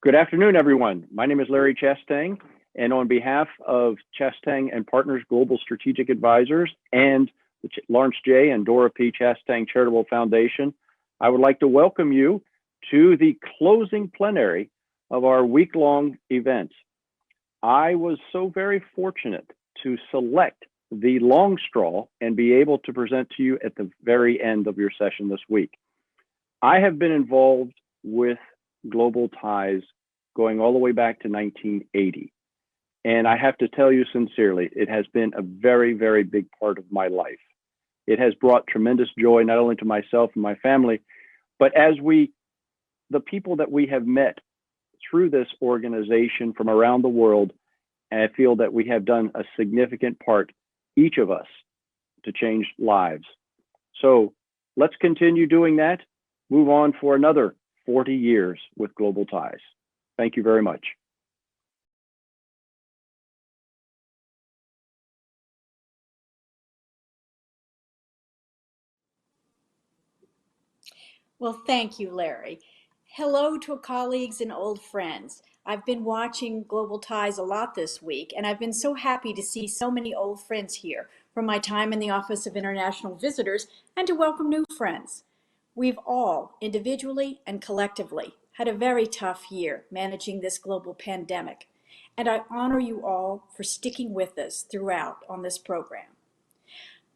Good afternoon, everyone. My name is Larry Chastang, and on behalf of Chastang and Partners Global Strategic Advisors and the Lawrence J. and Dora P. Chastang Charitable Foundation, I would like to welcome you to the closing plenary of our week-long event. I was so very fortunate to select the long straw and be able to present to you at the very end of your session this week. I have been involved with Global Ties going all the way back to 1980. And I have to tell you sincerely, it has been a very, very big part of my life. It has brought tremendous joy, not only to myself and my family, but as the people that we have met through this organization from around the world, and I feel that we have done a significant part, each of us, to change lives. So let's continue doing that, move on for another 40 years with Global Ties. Thank you very much. Well, thank you, Larry. Hello to colleagues and old friends. I've been watching Global Ties a lot this week, and I've been so happy to see so many old friends here from my time in the Office of International Visitors and to welcome new friends. We've all, individually and collectively, had a very tough year managing this global pandemic, and I honor you all for sticking with us throughout on this program.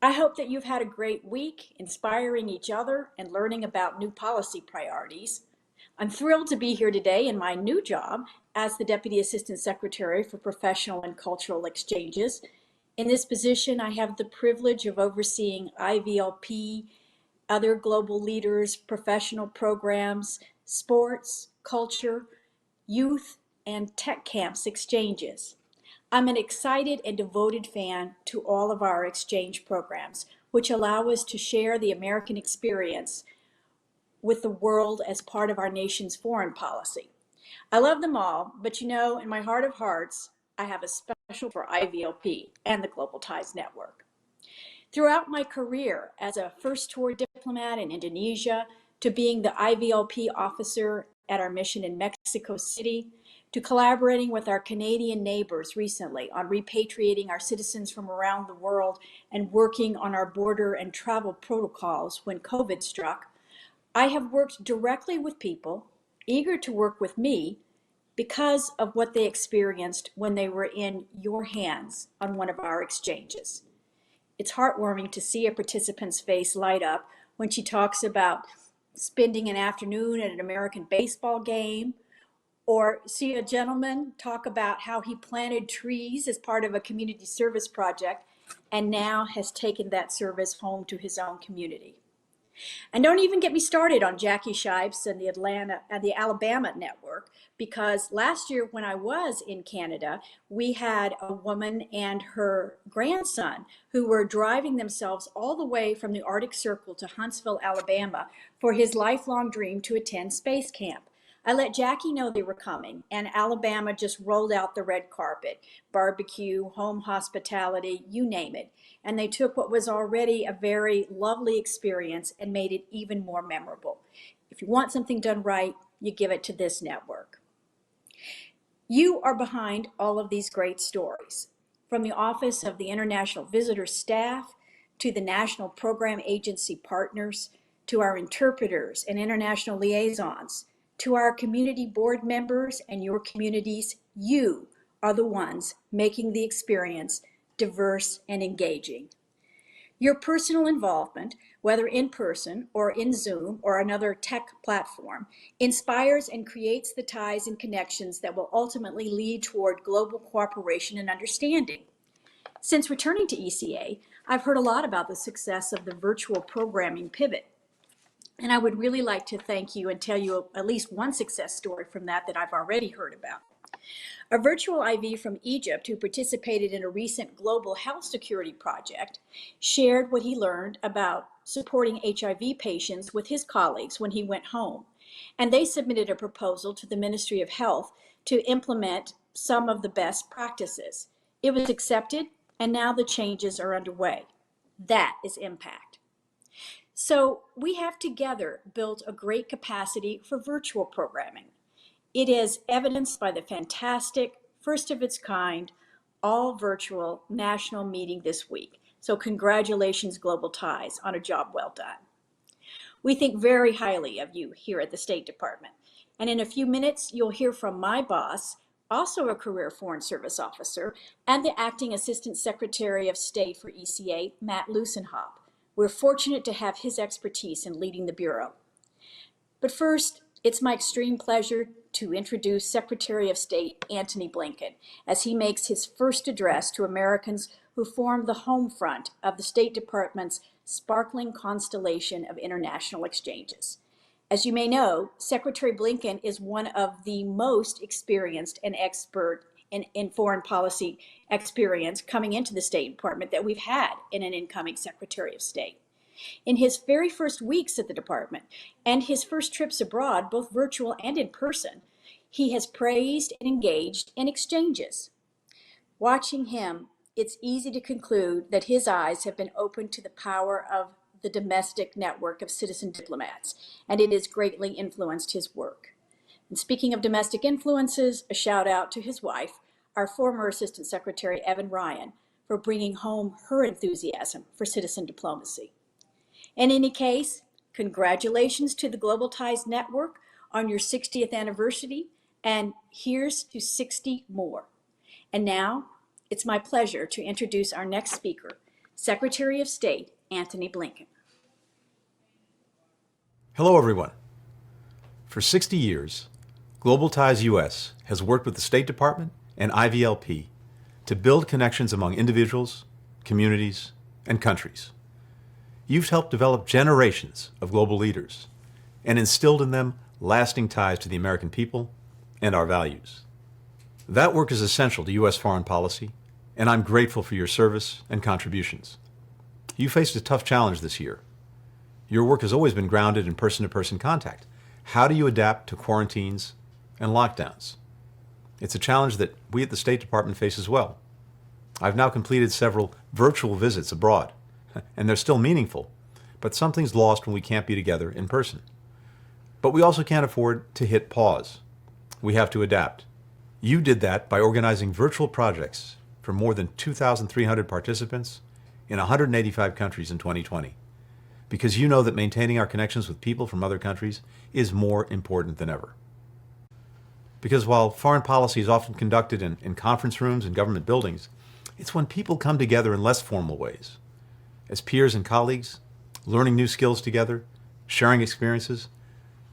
I hope that you've had a great week inspiring each other and learning about new policy priorities. I'm thrilled to be here today in my new job as the Deputy Assistant Secretary for Professional and Cultural Exchanges. In this position, I have the privilege of overseeing IVLP, other global leaders, professional programs, sports, culture, youth, and tech camps exchanges. I'm an excited and devoted fan to all of our exchange programs, which allow us to share the American experience with the world as part of our nation's foreign policy. I love them all, but you know, in my heart of hearts, I have a special for IVLP and the Global Ties Network. Throughout my career as a first tour diplomat in Indonesia, to being the IVLP officer at our mission in Mexico City, to collaborating with our Canadian neighbors recently on repatriating our citizens from around the world and working on our border and travel protocols when COVID struck, I have worked directly with people eager to work with me because of what they experienced when they were in your hands on one of our exchanges. It's heartwarming to see a participant's face light up when she talks about spending an afternoon at an American baseball game, or see a gentleman talk about how he planted trees as part of a community service project and now has taken that service home to his own community. And don't even get me started on Jackie Shipes and the Alabama network, because last year when I was in Canada, we had a woman and her grandson who were driving themselves all the way from the Arctic Circle to Huntsville, Alabama for his lifelong dream to attend space camp. I let Jackie know they were coming, and Alabama just rolled out the red carpet, barbecue, home hospitality, you name it. And they took what was already a very lovely experience and made it even more memorable. If you want something done right, you give it to this network. You are behind all of these great stories, from the Office of the International Visitor staff, to the National Program Agency partners, to our interpreters and international liaisons, to our community board members and your communities. You are the ones making the experience diverse and engaging. Your personal involvement, whether in person or in Zoom or another tech platform, inspires and creates the ties and connections that will ultimately lead toward global cooperation and understanding. Since returning to ECA, I've heard a lot about the success of the virtual programming pivot. And I would really like to thank you and tell you at least one success story from that I've already heard about. A virtual IV from Egypt who participated in a recent global health security project shared what he learned about supporting HIV patients with his colleagues when he went home. And they submitted a proposal to the Ministry of Health to implement some of the best practices. It was accepted, and now the changes are underway. That is impact. So we have together built a great capacity for virtual programming. It is evidenced by the fantastic, first of its kind, all virtual national meeting this week. So congratulations, Global Ties, on a job well done. We think very highly of you here at the State Department. And in a few minutes, you'll hear from my boss, also a career Foreign Service officer, and the Acting Assistant Secretary of State for ECA, Matt Lusenhop. We're fortunate to have his expertise in leading the Bureau. But first, it's my extreme pleasure to introduce Secretary of State Antony Blinken as he makes his first address to Americans who form the home front of the State Department's sparkling constellation of international exchanges. As you may know, Secretary Blinken is one of the most experienced and expert in foreign policy experience coming into the State Department that we've had in an incoming Secretary of State. In his very first weeks at the department and his first trips abroad, both virtual and in person, he has praised and engaged in exchanges. Watching him, it's easy to conclude that his eyes have been opened to the power of the domestic network of citizen diplomats, and it has greatly influenced his work. And speaking of domestic influences, a shout out to his wife, our former Assistant Secretary Evan Ryan, for bringing home her enthusiasm for citizen diplomacy. In any case, congratulations to the Global Ties Network on your 60th anniversary, and here's to 60 more. And now, it's my pleasure to introduce our next speaker, Secretary of State Antony Blinken. Hello, everyone. For 60 years, Global Ties U.S. has worked with the State Department and IVLP to build connections among individuals, communities, and countries. You've helped develop generations of global leaders and instilled in them lasting ties to the American people and our values. That work is essential to U.S. foreign policy, and I'm grateful for your service and contributions. You faced a tough challenge this year. Your work has always been grounded in person-to-person contact. How do you adapt to quarantines and lockdowns? It's a challenge that we at the State Department face as well. I've now completed several virtual visits abroad, and they're still meaningful, but something's lost when we can't be together in person. But we also can't afford to hit pause. We have to adapt. You did that by organizing virtual projects for more than 2,300 participants in 185 countries in 2020, because you know that maintaining our connections with people from other countries is more important than ever. Because while foreign policy is often conducted in conference rooms and government buildings, it's when people come together in less formal ways, as peers and colleagues, learning new skills together, sharing experiences,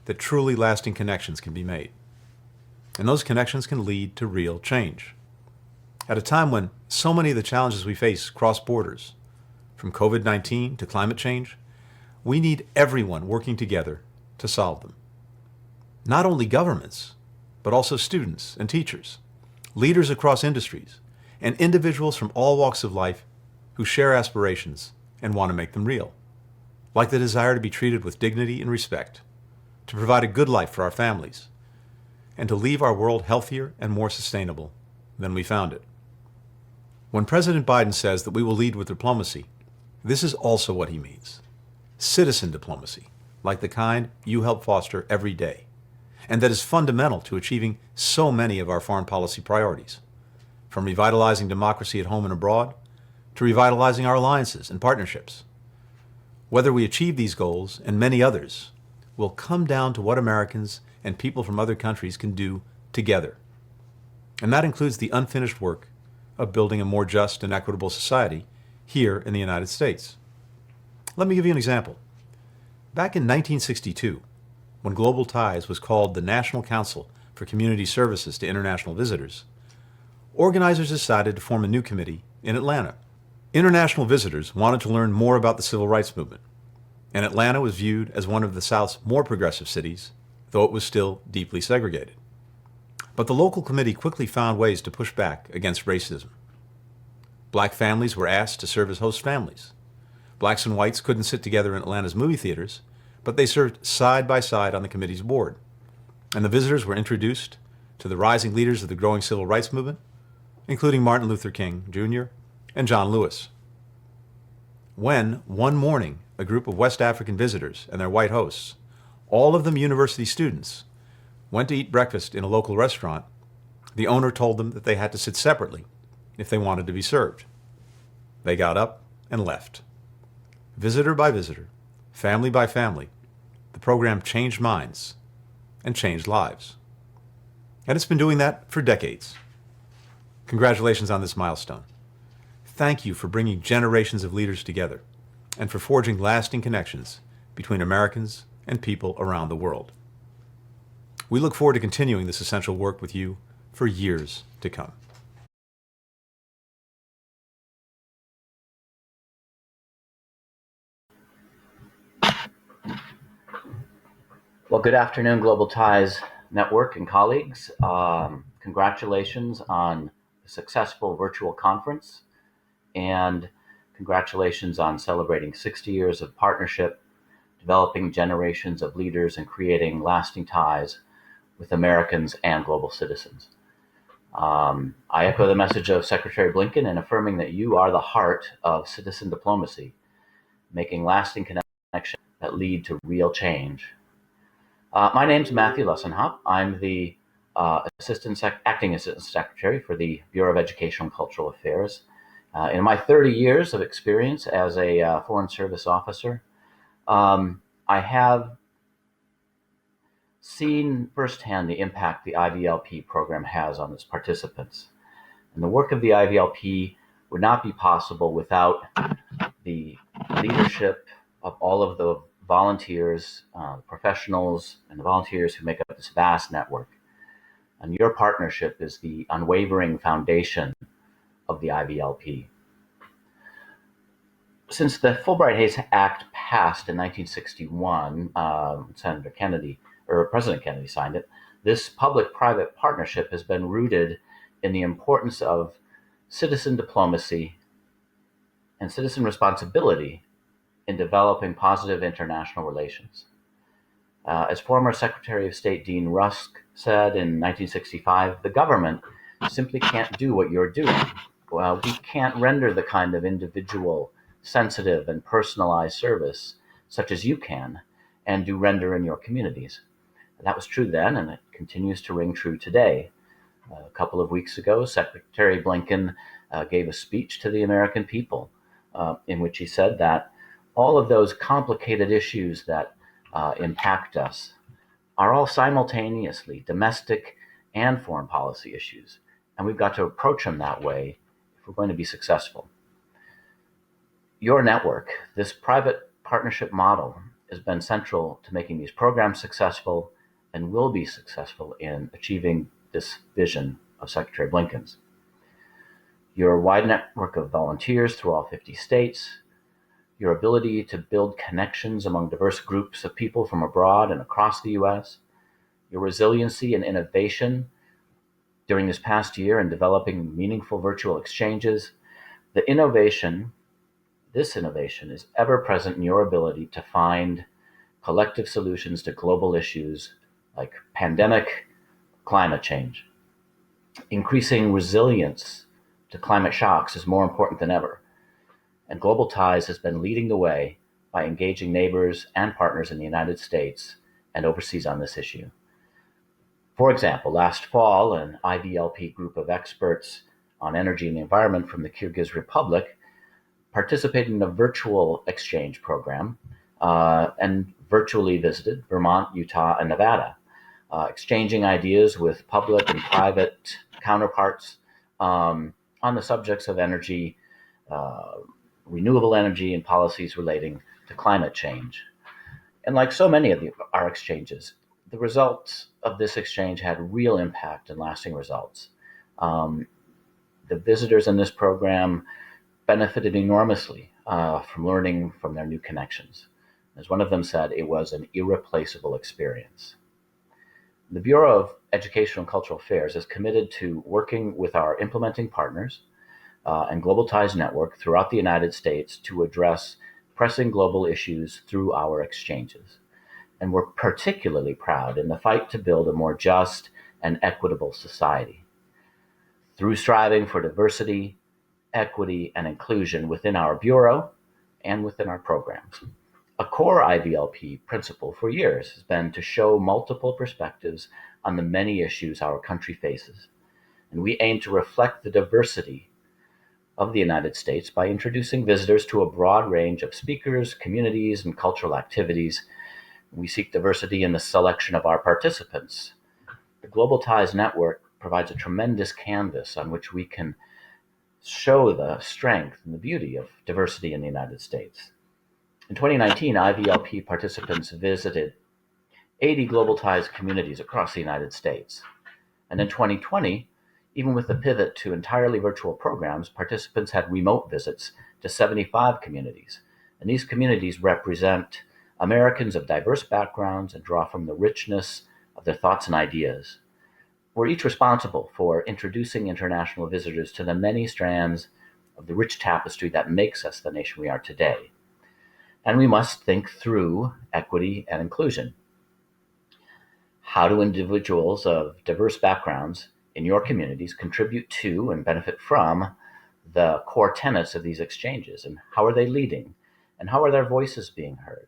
that truly lasting connections can be made. And those connections can lead to real change. At a time when so many of the challenges we face cross borders, from COVID-19 to climate change, we need everyone working together to solve them. Not only governments, but also students and teachers, leaders across industries, and individuals from all walks of life who share aspirations and want to make them real, like the desire to be treated with dignity and respect, to provide a good life for our families, and to leave our world healthier and more sustainable than we found it. When President Biden says that we will lead with diplomacy, this is also what he means. Citizen diplomacy, like the kind you help foster every day, and that is fundamental to achieving so many of our foreign policy priorities, from revitalizing democracy at home and abroad to revitalizing our alliances and partnerships. Whether we achieve these goals and many others will come down to what Americans and people from other countries can do together. And that includes the unfinished work of building a more just and equitable society here in the United States. Let me give you an example. Back in 1962, when Global Ties was called the National Council for Community Services to International Visitors, organizers decided to form a new committee in Atlanta. International visitors wanted to learn more about the civil rights movement, and Atlanta was viewed as one of the South's more progressive cities, though it was still deeply segregated. But the local committee quickly found ways to push back against racism. Black families were asked to serve as host families. Blacks and whites couldn't sit together in Atlanta's movie theaters, but they served side by side on the committee's board. And the visitors were introduced to the rising leaders of the growing civil rights movement, including Martin Luther King, Jr. and John Lewis. When, one morning, a group of West African visitors and their white hosts, all of them university students, went to eat breakfast in a local restaurant, the owner told them that they had to sit separately if they wanted to be served. They got up and left. Visitor by visitor, family by family, the program changed minds and changed lives. And it's been doing that for decades. Congratulations on this milestone. Thank you for bringing generations of leaders together and for forging lasting connections between Americans and people around the world. We look forward to continuing this essential work with you for years to come. Well, good afternoon, Global Ties Network and colleagues. Congratulations on a successful virtual conference, and congratulations on celebrating 60 years of partnership, developing generations of leaders, and creating lasting ties with Americans and global citizens. I echo the message of Secretary Blinken in affirming that you are the heart of citizen diplomacy, making lasting connections that lead to real change. My name's Matthew Lessenhop. I'm the Acting Assistant Secretary for the Bureau of Educational and Cultural Affairs. In my 30 years of experience as a Foreign Service officer, I have seen firsthand the impact the IVLP program has on its participants. And the work of the IVLP would not be possible without the leadership of all of the volunteers, professionals, and the volunteers who make up this vast network. And your partnership is the unwavering foundation of the IVLP. Since the Fulbright-Hays Act passed in 1961, President Kennedy signed it, this public-private partnership has been rooted in the importance of citizen diplomacy and citizen responsibility in developing positive international relations. As former Secretary of State Dean Rusk said in 1965, the government simply can't do what you're doing. Well, we can't render the kind of individual, sensitive, and personalized service such as you can and do render in your communities. That was true then, and it continues to ring true today. A couple of weeks ago, Secretary Blinken gave a speech to the American people in which he said that all of those complicated issues that impact us are all simultaneously domestic and foreign policy issues, and we've got to approach them that way if we're going to be successful. Your network, this private partnership model, has been central to making these programs successful and will be successful in achieving this vision of Secretary Blinken's. Your wide network of volunteers through all 50 states, your ability to build connections among diverse groups of people from abroad and across the U.S., your resiliency and innovation during this past year in developing meaningful virtual exchanges, this innovation is ever present in your ability to find collective solutions to global issues like pandemic, climate change. Increasing resilience to climate shocks is more important than ever. And Global Ties has been leading the way by engaging neighbors and partners in the United States and overseas on this issue. For example, last fall, an IVLP group of experts on energy and the environment from the Kyrgyz Republic participated in a virtual exchange program and virtually visited Vermont, Utah, and Nevada, exchanging ideas with public and private counterparts on the subjects of energy, renewable energy, and policies relating to climate change. And like so many of our exchanges, the results of this exchange had real impact and lasting results. The visitors in this program benefited enormously from learning from their new connections. As one of them said, it was an irreplaceable experience. The Bureau of Educational and Cultural Affairs is committed to working with our implementing partners and Global Ties Network throughout the United States to address pressing global issues through our exchanges. And we're particularly proud in the fight to build a more just and equitable society. Through striving for diversity, equity, and inclusion within our Bureau and within our programs. A core IVLP principle for years has been to show multiple perspectives on the many issues our country faces. And we aim to reflect the diversity of the United States by introducing visitors to a broad range of speakers, communities, and cultural activities. We seek diversity in the selection of our participants. The Global Ties Network provides a tremendous canvas on which we can show the strength and the beauty of diversity in the United States. In 2019, IVLP participants visited 80 Global Ties communities across the United States. And in 2020, even with the pivot to entirely virtual programs, participants had remote visits to 75 communities. And these communities represent Americans of diverse backgrounds and draw from the richness of their thoughts and ideas. We're each responsible for introducing international visitors to the many strands of the rich tapestry that makes us the nation we are today. And we must think through equity and inclusion. How do individuals of diverse backgrounds in your communities contribute to and benefit from the core tenets of these exchanges? And how are they leading? And how are their voices being heard?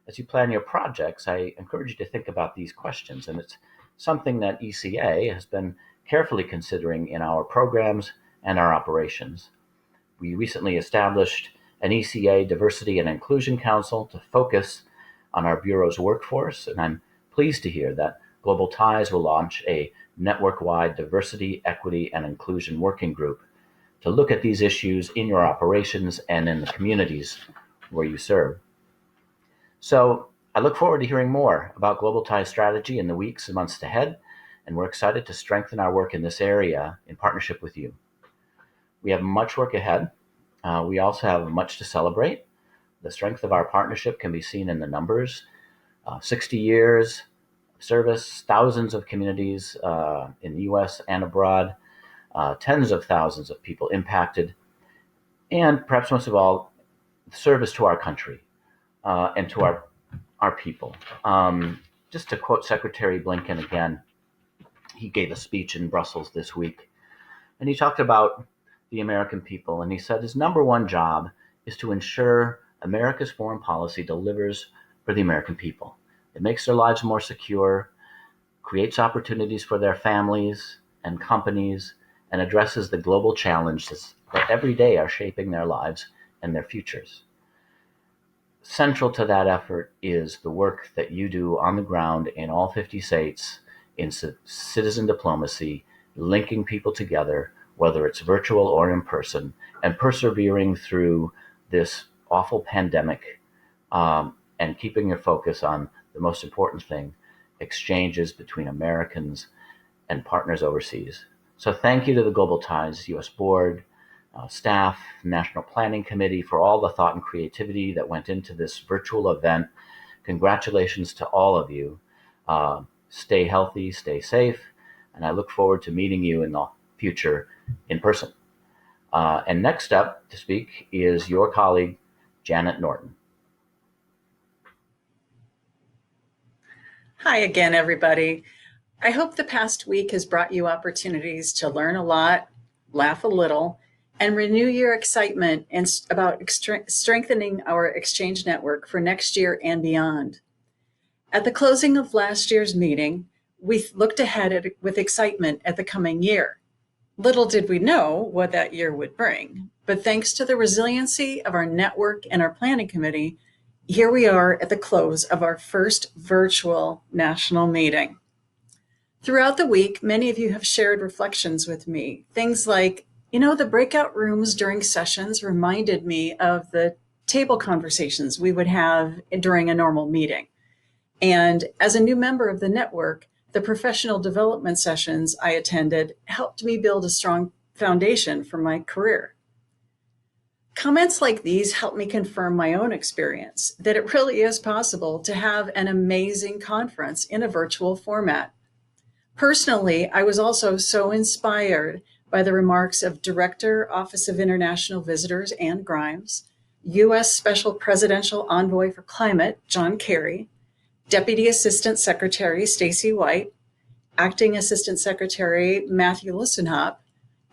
As you plan your projects, I encourage you to think about these questions. And it's something that ECA has been carefully considering in our programs and our operations. We recently established an ECA Diversity and Inclusion Council to focus on our Bureau's workforce, and I'm pleased to hear that Global Ties will launch a network-wide diversity, equity, and inclusion working group to look at these issues in your operations and in the communities where you serve. So I look forward to hearing more about Global Ties strategy in the weeks and months ahead, and we're excited to strengthen our work in this area in partnership with you. We have much work ahead. We also have much to celebrate. The strength of our partnership can be seen in the numbers. 60 years of service, thousands of communities in the U.S. and abroad, tens of thousands of people impacted, and perhaps most of all, service to our country and to our people. Just to quote Secretary Blinken again, he gave a speech in Brussels this week, and he talked about the American people, and he said his number one job is to ensure America's foreign policy delivers for the American people. It makes their lives more secure, creates opportunities for their families and companies, and addresses the global challenges that every day are shaping their lives and their futures. Central to that effort is the work that you do on the ground in all 50 states in citizen diplomacy, linking people together, whether it's virtual or in person, and persevering through this awful pandemic and keeping your focus on the most important thing, exchanges between Americans and partners overseas. So thank you to the Global Ties U.S. Board, staff, National Planning Committee for all the thought and creativity that went into this virtual event. Congratulations to all of you. Stay healthy, stay safe, and I look forward to meeting you in the future in person. And next up to speak is your colleague, Janet Norton. Hi again, everybody. I hope the past week has brought you opportunities to learn a lot, laugh a little, and renew your excitement about strengthening our exchange network for next year and beyond. At the closing of last year's meeting, we looked ahead with excitement at the coming year. Little did we know what that year would bring, but thanks to the resiliency of our network and our planning committee, here we are at the close of our first virtual national meeting. Throughout the week, many of you have shared reflections with me. Things like, the breakout rooms during sessions reminded me of the table conversations we would have during a normal meeting. And as a new member of the network, the professional development sessions I attended helped me build a strong foundation for my career. Comments like these help me confirm my own experience that it really is possible to have an amazing conference in a virtual format. Personally, I was also so inspired by the remarks of Director, Office of International Visitors Anne Grimes, U.S. Special Presidential Envoy for Climate John Kerry, Deputy Assistant Secretary Stacy White, Acting Assistant Secretary Matthew Lissenhop,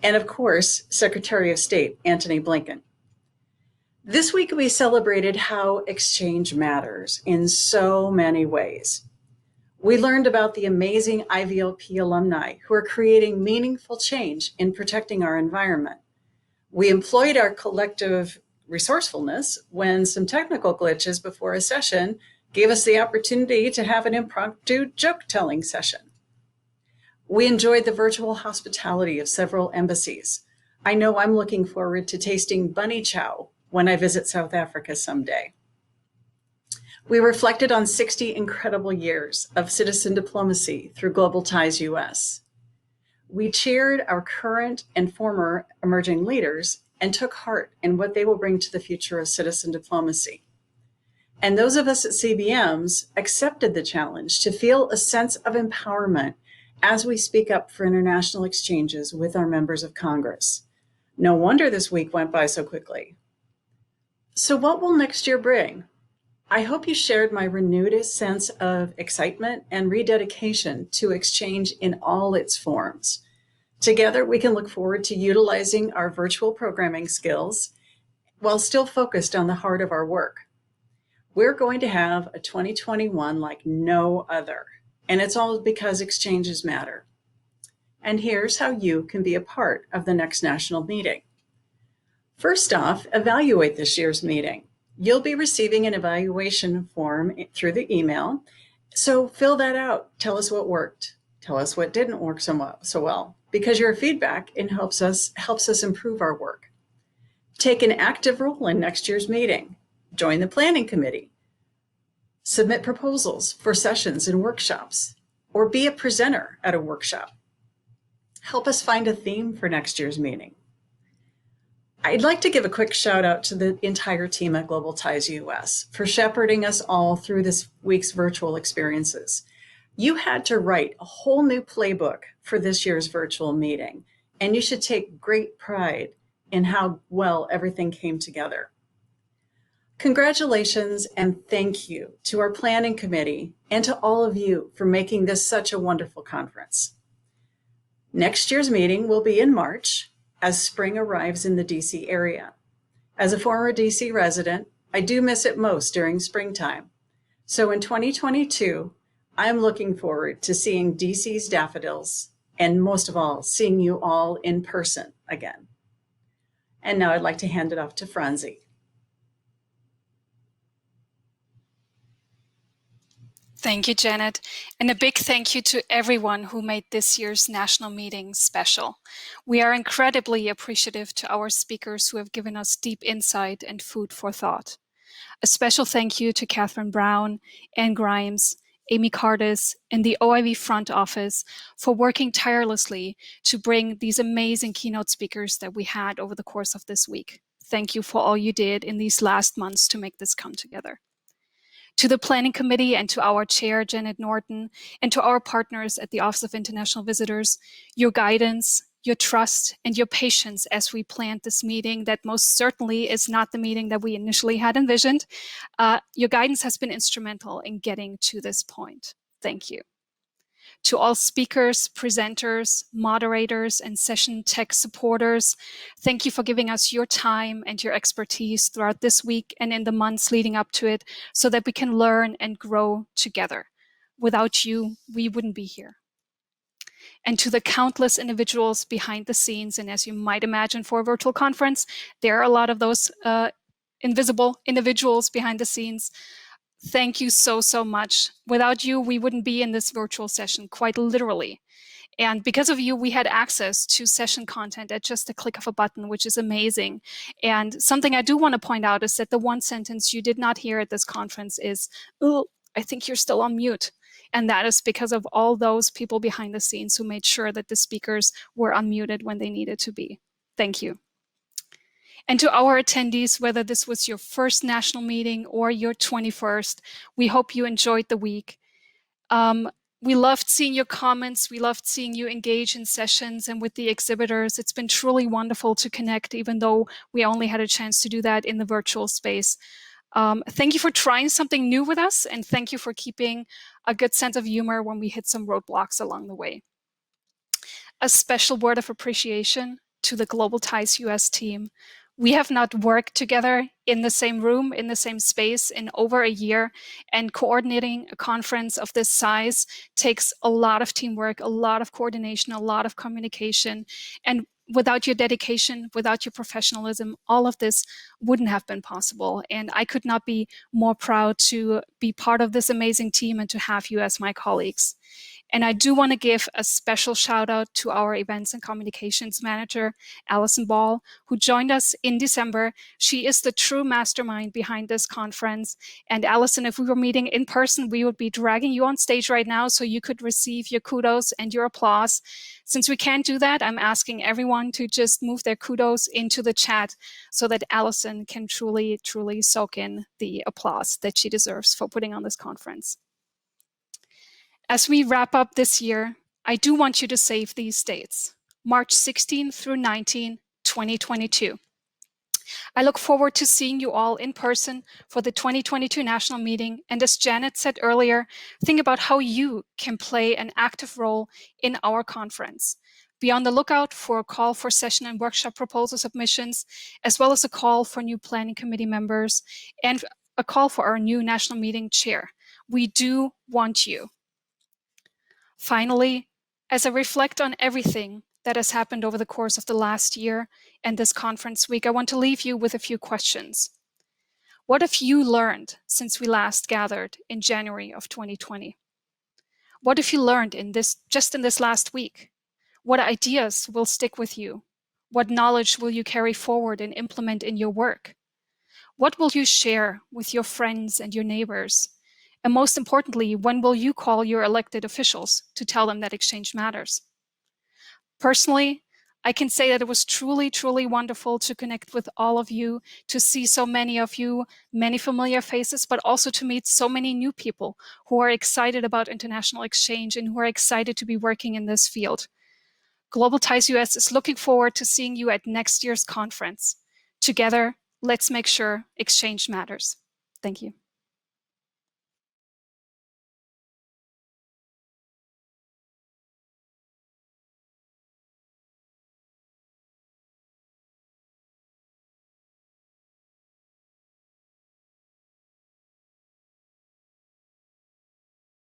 and of course, Secretary of State Antony Blinken. This week, we celebrated how exchange matters in so many ways. We learned about the amazing IVLP alumni who are creating meaningful change in protecting our environment. We employed our collective resourcefulness when some technical glitches before a session gave us the opportunity to have an impromptu joke-telling session. We enjoyed the virtual hospitality of several embassies. I know I'm looking forward to tasting bunny chow when I visit South Africa someday. We reflected on 60 incredible years of citizen diplomacy through Global Ties U.S. We cheered our current and former emerging leaders and took heart in what they will bring to the future of citizen diplomacy. And those of us at CBMs accepted the challenge to feel a sense of empowerment as we speak up for international exchanges with our members of Congress. No wonder this week went by so quickly. So what will next year bring? I hope you shared my renewed sense of excitement and rededication to exchange in all its forms. Together, we can look forward to utilizing our virtual programming skills while still focused on the heart of our work. We're going to have a 2021 like no other, and it's all because exchanges matter. And here's how you can be a part of the next national meeting. First off, evaluate this year's meeting. You'll be receiving an evaluation form through the email, so fill that out. Tell us what worked. Tell us what didn't work so well, because your feedback helps us improve our work. Take an active role in next year's meeting. Join the planning committee. Submit proposals for sessions and workshops, or be a presenter at a workshop. Help us find a theme for next year's meeting. I'd like to give a quick shout out to the entire team at Global Ties U.S. for shepherding us all through this week's virtual experiences. You had to write a whole new playbook for this year's virtual meeting, and you should take great pride in how well everything came together. Congratulations and thank you to our planning committee and to all of you for making this such a wonderful conference. Next year's meeting will be in March as spring arrives in the DC area. As a former DC resident, I do miss it most during springtime. So in 2022, I'm looking forward to seeing DC's daffodils and most of all, seeing you all in person again. And now I'd like to hand it off to Franzi. Thank you, Janet. And a big thank you to everyone who made this year's national meeting special. We are incredibly appreciative to our speakers who have given us deep insight and food for thought. A special thank you to Catherine Brown, Ann Grimes, Amy Cardis, and the OIV front office for working tirelessly to bring these amazing keynote speakers that we had over the course of this week. Thank you for all you did in these last months to make this come together. To the Planning Committee and to our chair, Janet Norton, and to our partners at the Office of International Visitors, your guidance, your trust, and your patience as we planned this meeting that most certainly is not the meeting that we initially had envisioned. Your guidance has been instrumental in getting to this point. Thank you. To all speakers, presenters, moderators, and session tech supporters, thank you for giving us your time and your expertise throughout this week and in the months leading up to it so that we can learn and grow together. Without you, we wouldn't be here. And to the countless individuals behind the scenes, and as you might imagine for a virtual conference, there are a lot of those invisible individuals behind the scenes. Thank you so much. Without you, we wouldn't be in this virtual session, quite literally. And because of you, we had access to session content at just a click of a button, which is amazing. And something I do want to point out is that the one sentence you did not hear at this conference is, "Oh, I think you're still on mute." And that is because of all those people behind the scenes who made sure that the speakers were unmuted when they needed to be. Thank you. And to our attendees, whether this was your first national meeting or your 21st, we hope you enjoyed the week. We loved seeing your comments. We loved seeing you engage in sessions and with the exhibitors. It's been truly wonderful to connect, even though we only had a chance to do that in the virtual space. Thank you for trying something new with us, and thank you for keeping a good sense of humor when we hit some roadblocks along the way. A special word of appreciation to the Global Ties U.S. team. We have not worked together in the same room, in the same space in over a year, and coordinating a conference of this size takes a lot of teamwork, a lot of coordination, a lot of communication. And without your dedication, without your professionalism, all of this wouldn't have been possible. And I could not be more proud to be part of this amazing team and to have you as my colleagues. And I do want to give a special shout out to our events and communications manager, Allison Ball, who joined us in December. She is the true mastermind behind this conference. And Allison, if we were meeting in person, we would be dragging you on stage right now so you could receive your kudos and your applause. Since we can't do that, I'm asking everyone to just move their kudos into the chat so that Allison can truly, truly soak in the applause that she deserves for putting on this conference. As we wrap up this year, I do want you to save these dates, March 16 through 19, 2022. I look forward to seeing you all in person for the 2022 national meeting. And as Janet said earlier, think about how you can play an active role in our conference. Be on the lookout for a call for session and workshop proposal submissions, as well as a call for new planning committee members and a call for our new national meeting chair. We do want you. Finally, as I reflect on everything that has happened over the course of the last year and this conference week, I want to leave you with a few questions. What have you learned since we last gathered in January of 2020? What have you learned just in this last week? What ideas will stick with you? What knowledge will you carry forward and implement in your work? What will you share with your friends and your neighbors? And most importantly, when will you call your elected officials to tell them that exchange matters? Personally, I can say that it was truly, truly wonderful to connect with all of you, to see so many of you, many familiar faces, but also to meet so many new people who are excited about international exchange and who are excited to be working in this field. Global Ties U.S. is looking forward to seeing you at next year's conference. Together, let's make sure exchange matters. Thank you.